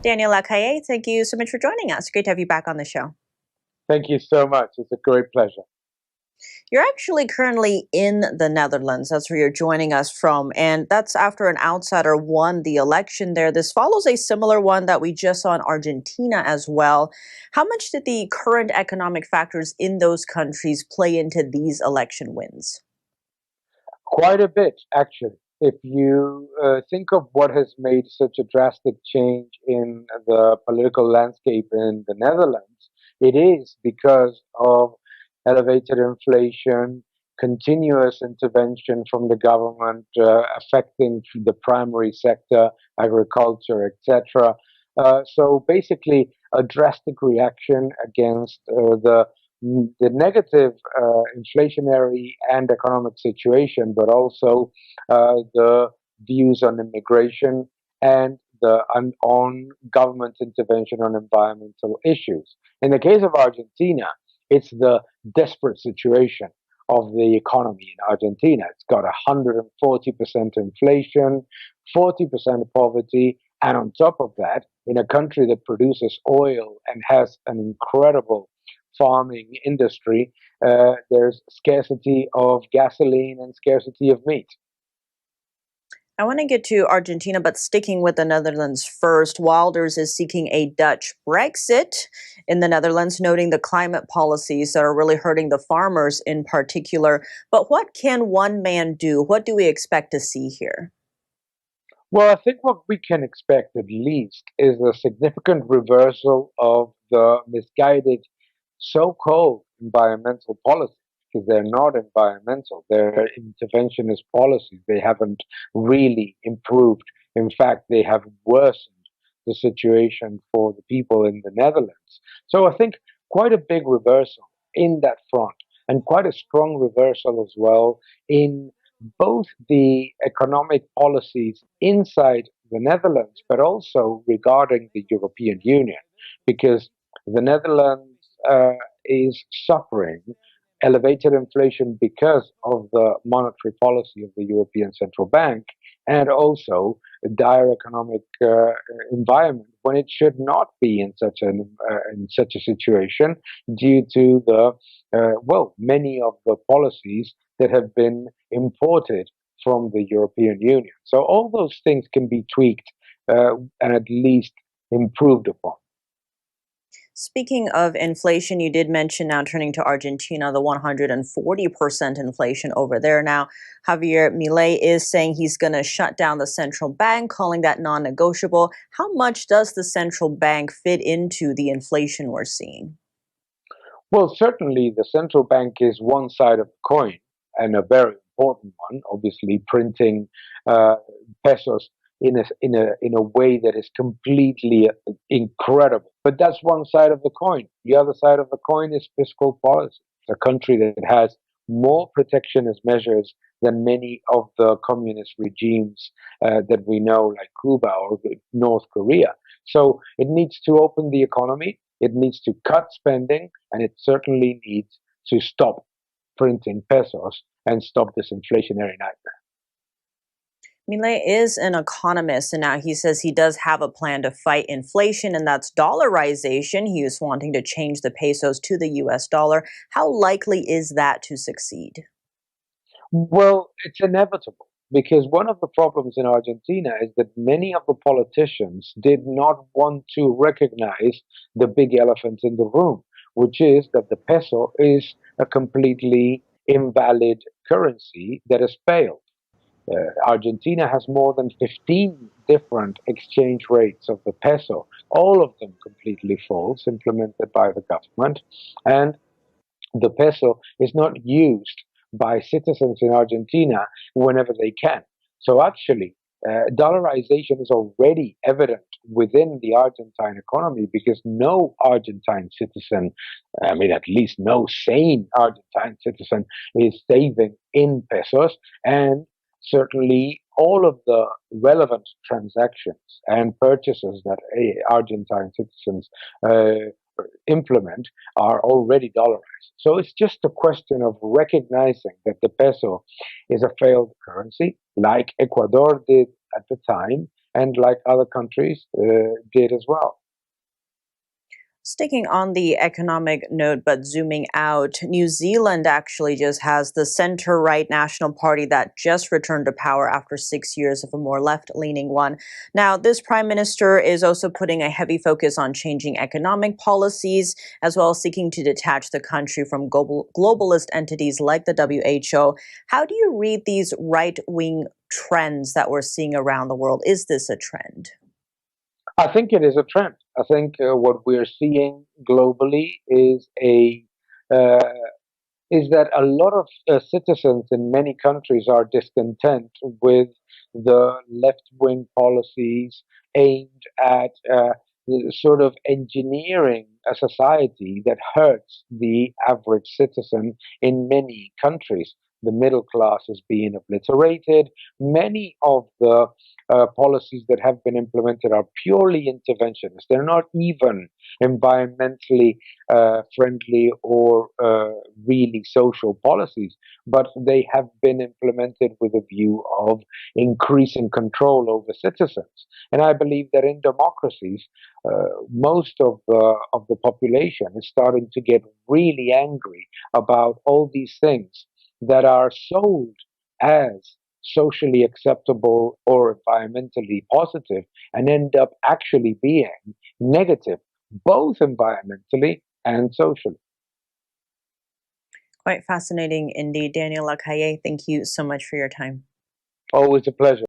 Daniel Lacalle, thank you so much for joining us. Great to have you back on the show. Thank you so much. It's a great pleasure. You're actually currently in the Netherlands. That's where you're joining us from. And that's after an outsider won the election there. This follows a similar one that we just saw in Argentina as well. How much did the current economic factors in those countries play into these election wins? Quite a bit, actually. If you think of what has made such a drastic change in the political landscape in the Netherlands, it is because of elevated inflation, continuous intervention from the government affecting the primary sector, agriculture, etc. So basically, a drastic reaction against the negative inflationary and economic situation, but also the views on immigration and on government intervention on environmental issues. In the case of Argentina, it's the desperate situation of the economy in Argentina. It's got 140% inflation, 40% poverty, and on top of that, in a country that produces oil and has an incredible farming industry, there's scarcity of gasoline and scarcity of meat. I want to get to Argentina, but sticking with the Netherlands first. Wilders is seeking a Dutch Brexit in the Netherlands, noting the climate policies that are really hurting the farmers in particular. But what can one man do? What do we expect to see here? Well, I think what we can expect at least is a significant reversal of the misguided so-called environmental policies, because they're not environmental, they're interventionist policies. They haven't really improved. In fact, they have worsened the situation for the people in the Netherlands. So I think quite a big reversal in that front, and quite a strong reversal as well in both the economic policies inside the Netherlands, but also regarding the European Union, because the Netherlands is suffering elevated inflation because of the monetary policy of the European Central Bank, and also a dire economic environment when it should not be in such a situation due to the many of the policies that have been imported from the European Union. So all those things can be tweaked and at least improved upon. Speaking of inflation, you did mention, now turning to Argentina, the 140% inflation over there. Now, Javier Milei is saying he's going to shut down the central bank, calling that non-negotiable. How much does the central bank fit into the inflation we're seeing? Well, certainly the central bank is one side of the coin, and a very important one, obviously printing pesos in a way that is completely incredible. But that's one side of the coin. The other side of the coin is fiscal policy. It's a country that has more protectionist measures than many of the communist regimes that we know, like Cuba or North Korea. So it needs to open the economy, it needs to cut spending, and it certainly needs to stop printing pesos and stop this inflationary nightmare. Milei is an economist, and now he says he does have a plan to fight inflation, and that's dollarization. He is wanting to change the pesos to the US dollar. How likely is that to succeed? Well, it's inevitable, because one of the problems in Argentina is that many of the politicians did not want to recognize the big elephant in the room, which is that the peso is a completely invalid currency that has failed. Argentina has more than 15 different exchange rates of the peso, all of them completely false, implemented by the government, and the peso is not used by citizens in Argentina whenever they can. So actually, dollarization is already evident within the Argentine economy, because no Argentine citizen, I mean, at least no sane Argentine citizen, is saving in pesos, and certainly all of the relevant transactions and purchases that Argentine citizens implement are already dollarized. So it's just a question of recognizing that the peso is a failed currency, like Ecuador did at the time, and like other countries did as well. Sticking on the economic note, but zooming out, New Zealand actually just has the center-right National Party that just returned to power after 6 years of a more left-leaning one. Now, this prime minister is also putting a heavy focus on changing economic policies, as well as seeking to detach the country from globalist entities like the WHO. How do you read these right-wing trends that we're seeing around the world? Is this a trend? I think it is a trend. I think what we're seeing globally uh, is that a lot of citizens in many countries are discontent with the left-wing policies aimed at sort of engineering a society that hurts the average citizen in many countries. The middle class is being obliterated. Many of the policies that have been implemented are purely interventionist. They're not even environmentally friendly or really social policies, but they have been implemented with a view of increasing control over citizens. And I believe that in democracies, most of the population is starting to get really angry about all these things that are sold as socially acceptable or environmentally positive and end up actually being negative, both environmentally and socially. Quite fascinating indeed. Daniel Lacalle, thank you so much for your time. Always a pleasure.